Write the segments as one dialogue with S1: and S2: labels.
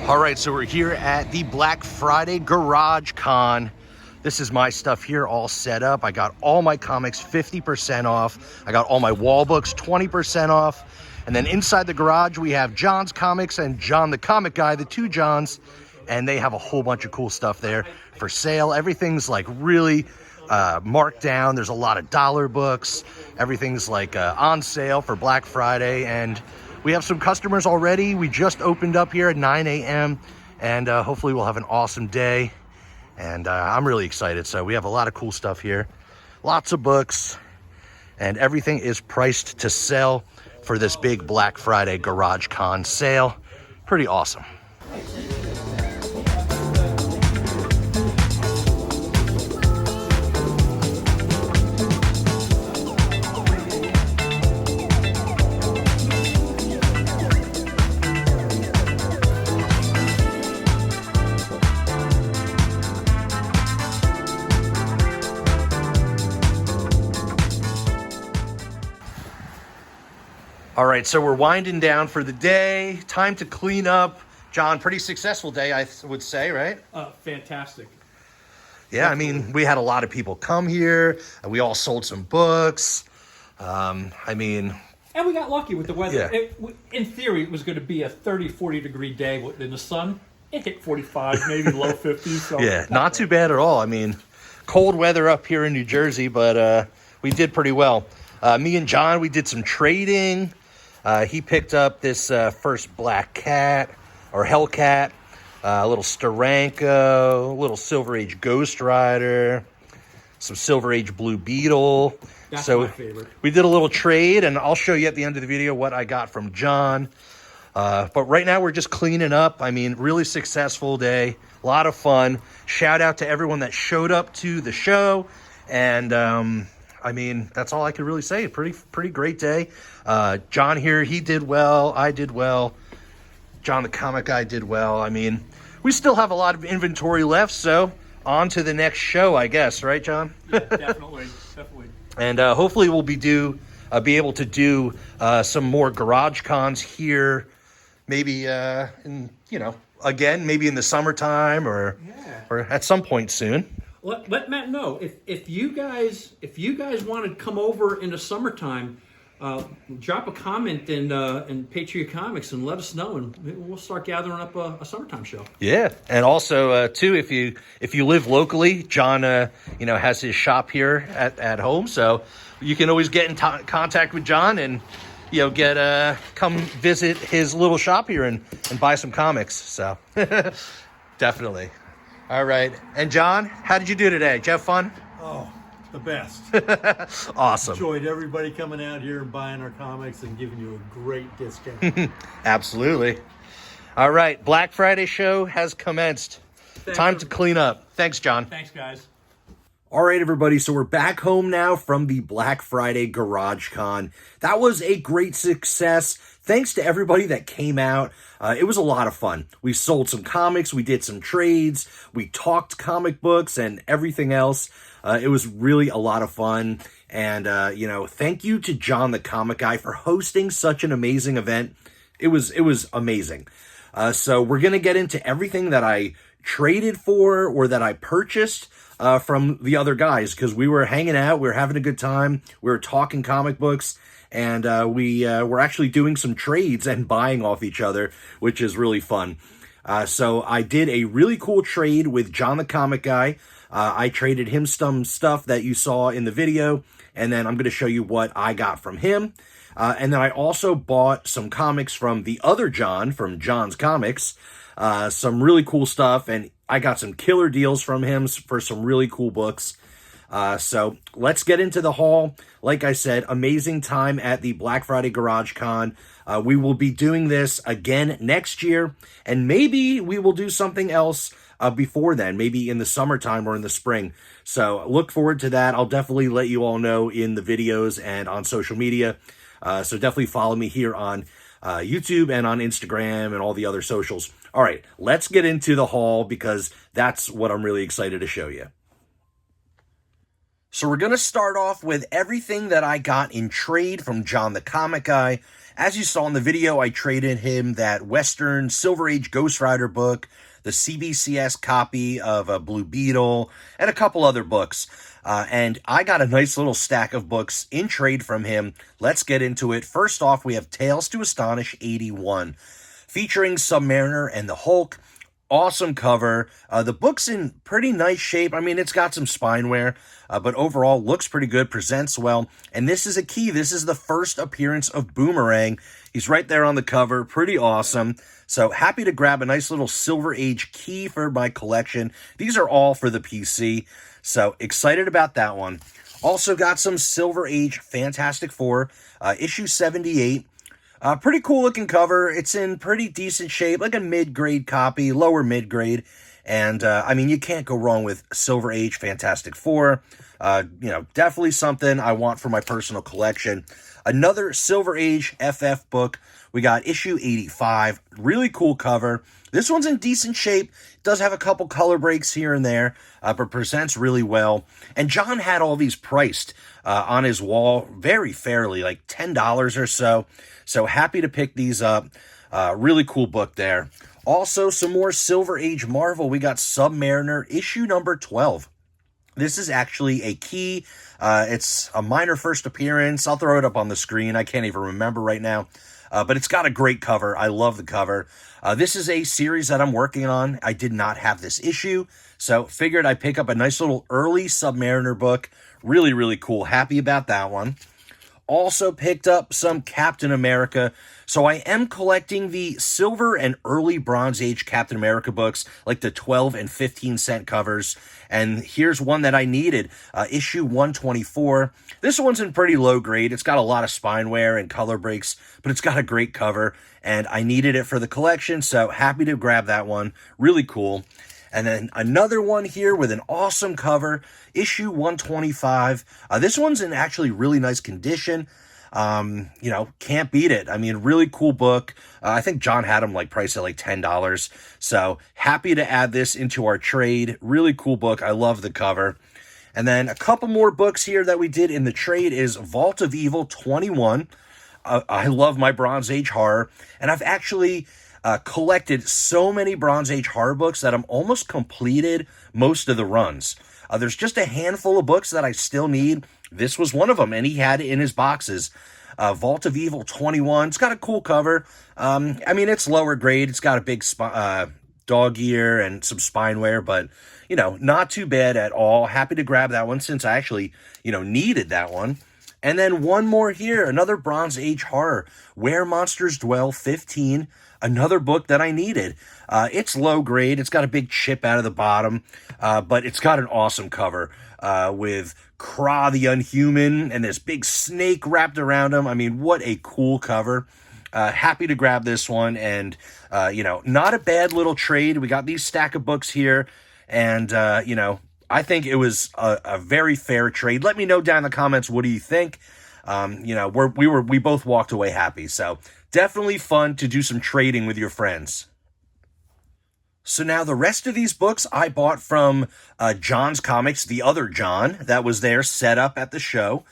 S1: All right, so we're here at the Black Friday Garage Con. This is my stuff here all set up. I got all my comics 50% off. I got all my wall books 20% off. And then inside the garage, we have John's Comics and John the Comic Guy, the two Johns. And they have a whole bunch of cool stuff there for sale. Everything's like really marked down. There's a lot of dollar books. Everything's like on sale for Black Friday. And we have some customers already. We just opened up here at 9 a.m. and hopefully we'll have an awesome day. And I'm really excited. So we have a lot of cool stuff here. Lots of books. And everything is priced to sell for this big Black Friday Garage Con sale. Pretty awesome. All right, so we're winding down for the day. Time to clean up. John, pretty successful day, I would say, right?
S2: Fantastic.
S1: Yeah, I mean, we had a lot of people come here. And we all sold some books.
S2: And we got lucky with the weather.
S1: Yeah.
S2: In theory, it was going to be a 30, 40 degree day in the sun. It hit 45, maybe low 50s. So
S1: yeah, not too bad at all. I mean, cold weather up here in New Jersey, but we did pretty well. Me and John, we did some trading. He picked up this first Black Cat, or Hellcat, a little Steranko, a little Silver Age Ghost Rider, some Silver Age Blue Beetle.
S2: That's my favorite.
S1: We did a little trade, and I'll show you at the end of the video what I got from John. But right now we're just cleaning up. I mean, really successful day, a lot of fun. Shout out to everyone that showed up to the show, and I mean, that's all I could really say. Pretty great day. John here, he did well. I did well. John the Comic Guy did well. I mean, we still have a lot of inventory left, so on to the next show, I guess. Right, John?
S2: Yeah, definitely.
S1: And hopefully we'll be able to do some more garage cons here, maybe again, maybe in the summertime or at some point soon.
S2: Let Matt know if you guys want to come over in the summertime. Drop a comment in Patriot Comics and let us know, and we'll start gathering up a summertime show. Yeah,
S1: and also too, if you live locally, John has his shop here at home, so you can always get in contact with John and come visit his little shop here and buy some comics. So definitely. All right, and John, how did you do today? Did you have fun?
S3: Oh, the best.
S1: Awesome.
S3: Enjoyed everybody coming out here and buying our comics and giving you a great discount.
S1: Absolutely. All right, Black Friday show has commenced. Time to clean up. Thanks, John.
S2: Thanks, guys.
S1: All right, everybody, so we're back home now from the Black Friday Garage Con. That was a great success. Thanks to everybody that came out. It was a lot of fun. We sold some comics, we did some trades, we talked comic books and everything else. It was really a lot of fun. And, thank you to John the Comic Guy for hosting such an amazing event. It was amazing. So we're going to get into everything that I traded for or that I purchased from the other guys, because we were hanging out, we were having a good time, we were talking comic books, and we were actually doing some trades and buying off each other, which is really fun. So I did a really cool trade with John the Comic Guy. I traded him some stuff that you saw in the video, and then I'm going to show you what I got from him. And then I also bought some comics from the other John, from John's Comics, some really cool stuff, and I got some killer deals from him for some really cool books. So let's get into the haul. Like I said, amazing time at the Black Friday Garage Con. We will be doing this again next year, and maybe we will do something else before then, maybe in the summertime or in the spring. So look forward to that. I'll definitely let you all know in the videos and on social media. So definitely follow me here on YouTube and on Instagram and all the other socials. All right, let's get into the haul because that's what I'm really excited to show you. So we're going to start off with everything that I got in trade from John the Comic Guy. As you saw in the video, I traded him that Western Silver Age Ghost Rider book, the CBCS copy of Blue Beetle, and a couple other books. And I got a nice little stack of books in trade from him. Let's get into it. First off, we have Tales to Astonish 81, featuring Submariner and the Hulk. Awesome cover. The book's in pretty nice shape. I mean, it's got some spine wear, but overall looks pretty good, presents well. And this is a key. This is the first appearance of Boomerang. He's right there on the cover. Pretty awesome. So happy to grab a nice little Silver Age key for my collection. These are all for the PC. So excited about that one. Also got some Silver Age Fantastic Four, issue 78. Pretty cool looking cover. It's in pretty decent shape, like a mid-grade copy, lower mid-grade. And, I mean, you can't go wrong with Silver Age Fantastic Four. Definitely something I want for my personal collection. Another Silver Age FF book. We got issue 85. Really cool cover. This one's in decent shape. Does have a couple color breaks here and there, but presents really well. And John had all these priced on his wall very fairly, like $10 or so. So happy to pick these up. Really cool book there. Also, some more Silver Age Marvel. We got Submariner, issue number 12. This is actually a key. It's a minor first appearance. I'll throw it up on the screen. I can't even remember right now. But it's got a great cover. I love the cover. This is a series that I'm working on. I did not have this issue, so figured I'd pick up a nice little early Submariner book. Really, really cool. Happy about that one. Also picked up some Captain America. So I am collecting the Silver and early Bronze Age Captain America books, like the 12 and 15 cent covers. And here's one that I needed, issue 124. This one's in pretty low grade. It's got a lot of spine wear and color breaks, but it's got a great cover, and I needed it for the collection, so happy to grab that one. Really cool. And then another one here with an awesome cover, issue 125. This one's in actually really nice condition. Can't beat it. I mean, really cool book. I think John had them priced at $10. So happy to add this into our trade. Really cool book. I love the cover. And then a couple more books here that we did in the trade is Vault of Evil 21. I love my Bronze Age horror, and I've actually collected so many Bronze Age horror books that I'm almost completed most of the runs. There's just a handful of books that I still need. This was one of them, and he had it in his boxes. Vault of Evil 21. It's got a cool cover. It's lower grade. It's got a big dog ear and some spine wear, but, not too bad at all. Happy to grab that one since I actually, needed that one. And then one more here, another Bronze Age horror, Where Monsters Dwell 15, another book that I needed. It's low grade. It's got a big chip out of the bottom, but it's got an awesome cover with Kra the Unhuman and this big snake wrapped around him. I mean, what a cool cover. Happy to grab this one, and, not a bad little trade. We got these stack of books here, and, I think it was a very fair trade. Let me know down in the comments, what do you think? We both walked away happy, so definitely fun to do some trading with your friends. So now the rest of these books I bought from John's Comics, the other John that was there set up at the show.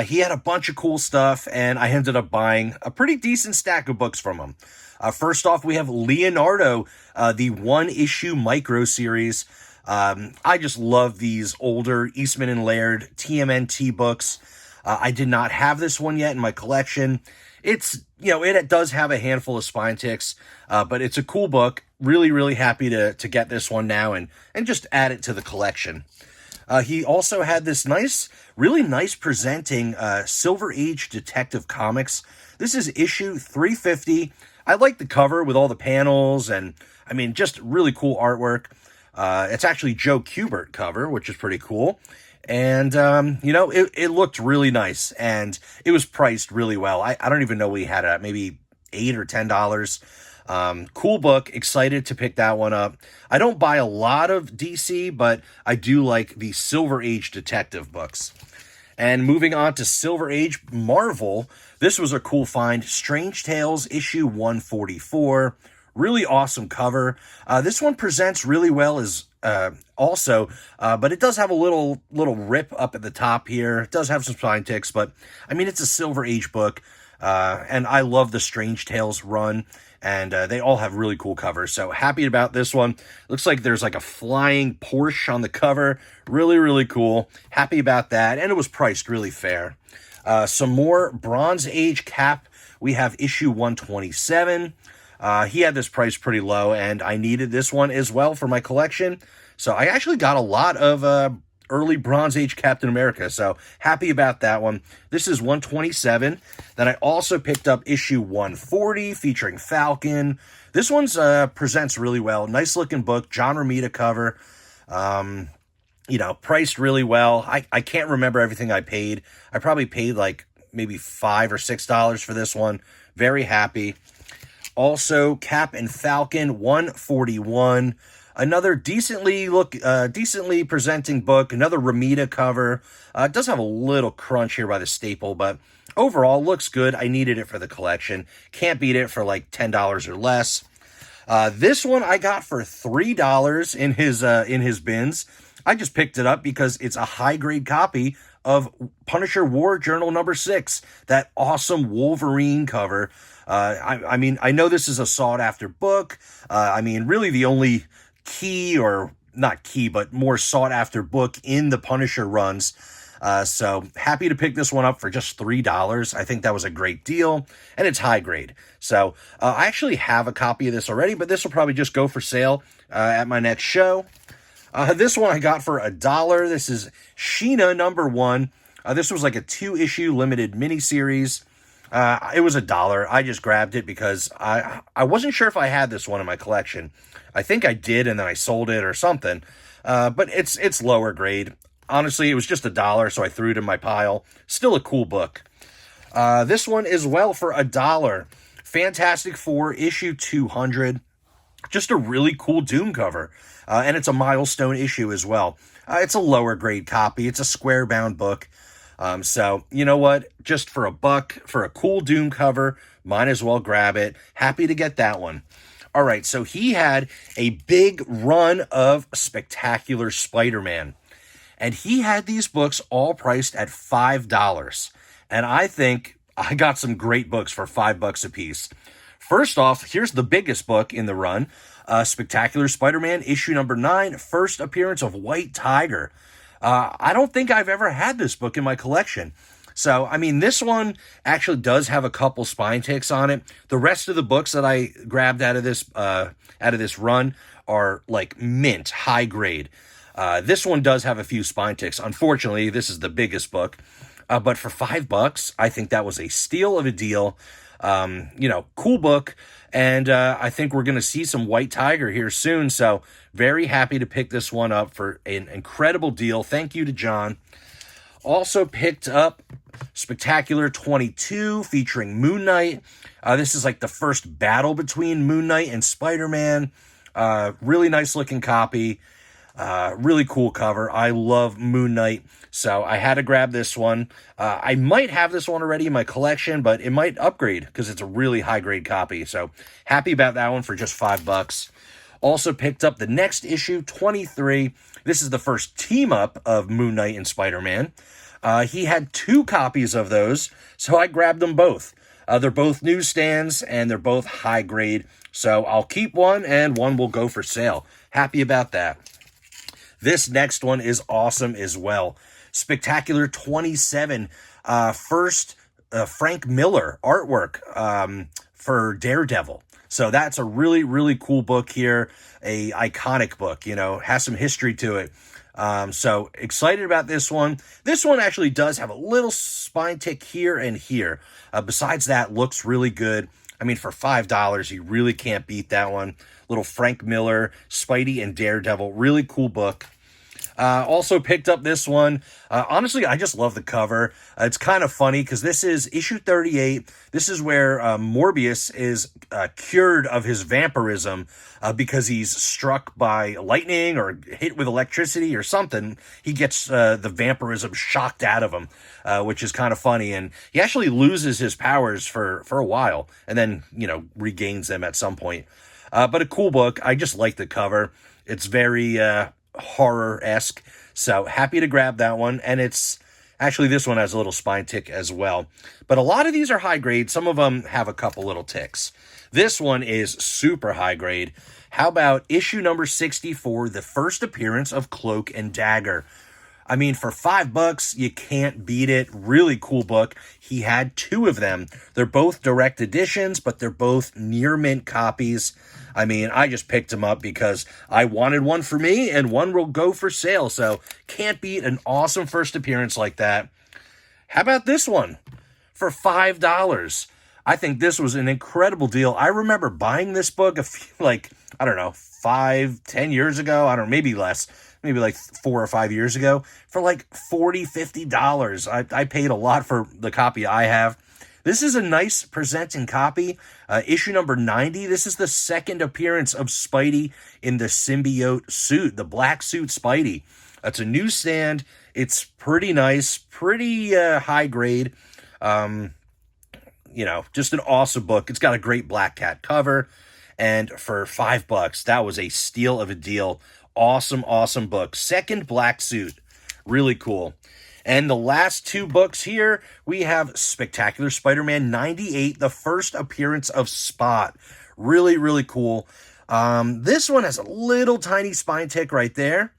S1: He had a bunch of cool stuff, and I ended up buying a pretty decent stack of books from him. First off, we have Leonardo, the one-issue micro series. I just love these older Eastman and Laird TMNT books. I did not have this one yet in my collection. It's, it does have a handful of spine ticks, but it's a cool book. Really, really happy to get this one now and just add it to the collection. He also had this really nice presenting Silver Age Detective Comics. This is issue 350. I like the cover with all the panels and, just really cool artwork. It's actually Joe Kubert cover, which is pretty cool. And, it looked really nice, and it was priced really well. I don't even know what he had it at, maybe $8 or $10. Cool book. Excited to pick that one up. I don't buy a lot of DC, but I do like the Silver Age detective books. And moving on to Silver Age Marvel, this was a cool find. Strange Tales issue 144. Really awesome cover. This one presents really well as also, but it does have a little rip up at the top here. It does have some spine ticks, but I mean, it's a Silver Age book, and I love the Strange Tales run, and they all have really cool covers. So happy about this one. Looks like there's like a flying Porsche on the cover. Really, really cool. Happy about that, and it was priced really fair. Some more Bronze Age Cap. We have issue 127. He had this price pretty low, and I needed this one as well for my collection. So I actually got a lot of early Bronze Age Captain America, so happy about that one. This is 127. Then I also picked up issue 140 featuring Falcon. This one's presents really well. Nice looking book, John Romita cover. Priced really well. I can't remember everything I paid. I probably paid like maybe $5 or $6 for this one. Very happy. Also, Cap and Falcon 141. Another decently presenting book. Another Romita cover. It does have a little crunch here by the staple, but overall looks good. I needed it for the collection. Can't beat it for like $10 or less. This one I got for $3 in his bins. I just picked it up because it's a high grade copy of Punisher War Journal number 6. That awesome Wolverine cover. I mean, I know this is a sought after book. Really the only key, or not key, but more sought after book in the Punisher runs. So happy to pick this one up for just $3. I think that was a great deal, and it's high grade. So I actually have a copy of this already, but this will probably just go for sale at my next show. This one I got for $1. This is Sheena number 1. This was like a 2-issue limited miniseries. It was $1. I just grabbed it because I wasn't sure if I had this one in my collection. I think I did, and then I sold it or something. But it's lower grade. Honestly, it was just $1, so I threw it in my pile. Still a cool book. This one is well for $1. Fantastic Four issue 200. Just a really cool Doom cover. And it's a milestone issue as well. It's a lower grade copy. It's a square bound book. So you know what? Just for $1, for a cool Doom cover, might as well grab it. Happy to get that one. All right, so he had a big run of Spectacular Spider-Man. And he had these books all priced at $5. And I think I got some great books for $5 a piece. First off, here's the biggest book in the run. Spectacular Spider-Man, issue number 9, first appearance of White Tiger. I don't think I've ever had this book in my collection. So, I mean, this one actually does have a couple spine ticks on it. The rest of the books that I grabbed out of this run are like mint, high grade. This one does have a few spine ticks. Unfortunately, this is the biggest book. But for $5, I think that was a steal of a deal. Cool book. And I think we're going to see some White Tiger here soon. So very happy to pick this one up for an incredible deal. Thank you to John. Also picked up Spectacular 22 featuring Moon Knight. This is like the first battle between Moon Knight and Spider-Man. Really nice looking copy. Really cool cover. I love Moon Knight, so I had to grab this one. I might have this one already in my collection, but it might upgrade because it's a really high grade copy. So happy about that one for just $5. Also picked up the next issue, 23. This is the first team up of Moon Knight and Spider-Man. He had 2 copies of those, so I grabbed them both. They're both newsstands and they're both high grade. So I'll keep one and one will go for sale. Happy about that. This next one is awesome as well. Spectacular 27. First Frank Miller artwork for Daredevil. So that's a really, really cool book here. A iconic book, has some history to it. So excited about this one. This one actually does have a little spine tick here and here. Besides that, looks really good. I mean, for $5, you really can't beat that one. Little Frank Miller, Spidey and Daredevil. Really cool book. Also picked up this one. Honestly, I just love the cover. It's kind of funny because this is issue 38. This is where Morbius is cured of his vampirism because he's struck by lightning or hit with electricity or something. He gets the vampirism shocked out of him, which is kind of funny. And he actually loses his powers for a while and then, regains them at some point. But a cool book. I just like the cover. It's very horror-esque. So happy to grab that one. And it's actually, this one has a little spine tick as well. But a lot of these are high grade. Some of them have a couple little ticks. This one is super high grade. How about issue number 64, the first appearance of Cloak and Dagger? I mean, for $5, you can't beat it. Really cool book. He had 2 of them. They're both direct editions, but they're both near mint copies. I mean, I just picked them up because I wanted one for me, and one will go for sale. So can't beat an awesome first appearance like that. How about this one for $5? I think this was an incredible deal. I remember buying this book I don't know, 5-10 years ago. I don't know, maybe less. Maybe like 4 or 5 years ago for like $40-$50. I paid a lot for the copy I have. This is a nice presenting copy. Issue number 90. This is the second appearance of Spidey in the symbiote suit, the black suit Spidey. It's a newsstand. It's pretty nice, pretty high grade. Just an awesome book. It's got a great Black Cat cover. And for $5, that was a steal of a deal. Awesome book. Second black suit. Really cool. And the last 2 books here, we have Spectacular Spider-Man 98, the first appearance of Spot. Really cool. This one has a little tiny spine tick right there,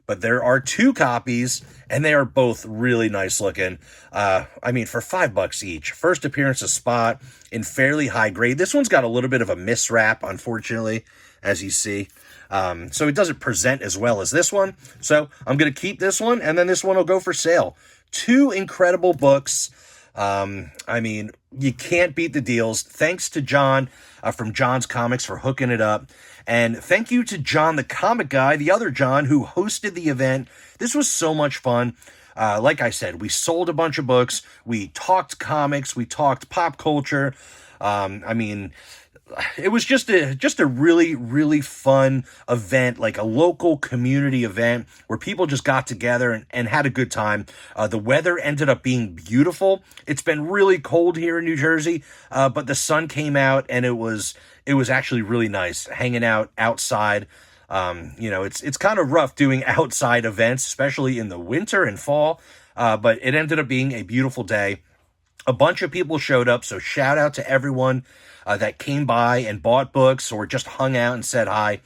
S1: but there are 2 copies, and they are both really nice looking. I mean, for $5 each. First appearance of Spot in fairly high grade. This one's got a little bit of a miswrap, unfortunately, as you see. So it doesn't present as well as this one. So I'm going to keep this one, and then this one will go for sale. 2 incredible books. I mean, you can't beat the deals. Thanks to John from John's Comics for hooking it up. And thank you to John, the comic guy, the other John, who hosted the event. This was so much fun. Like I said, we sold a bunch of books. We talked comics. We talked pop culture. I mean, it was just a really fun event, like a local community event where people just got together and had a good time. The weather ended up being beautiful. It's been really cold here in New Jersey, but the sun came out, and it was actually really nice hanging out outside. It's kind of rough doing outside events, especially in the winter and fall, but it ended up being a beautiful day. A bunch of people showed up, so shout out to everyone that came by and bought books or just hung out and said hi.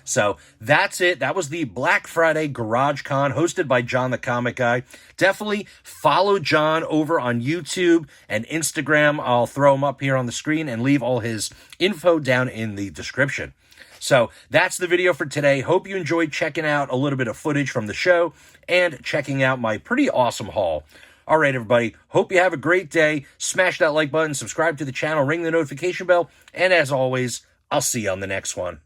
S1: So that's it. That was the Black Friday Garage Con hosted by John the Comic Guy. Definitely follow John over on YouTube and Instagram. I'll throw him up here on the screen and leave all his info down in the description. So that's the video for today. Hope you enjoyed checking out a little bit of footage from the show and checking out my pretty awesome haul. All right, everybody. Hope you have a great day. Smash that like button, subscribe to the channel, ring the notification bell, and as always, I'll see you on the next one.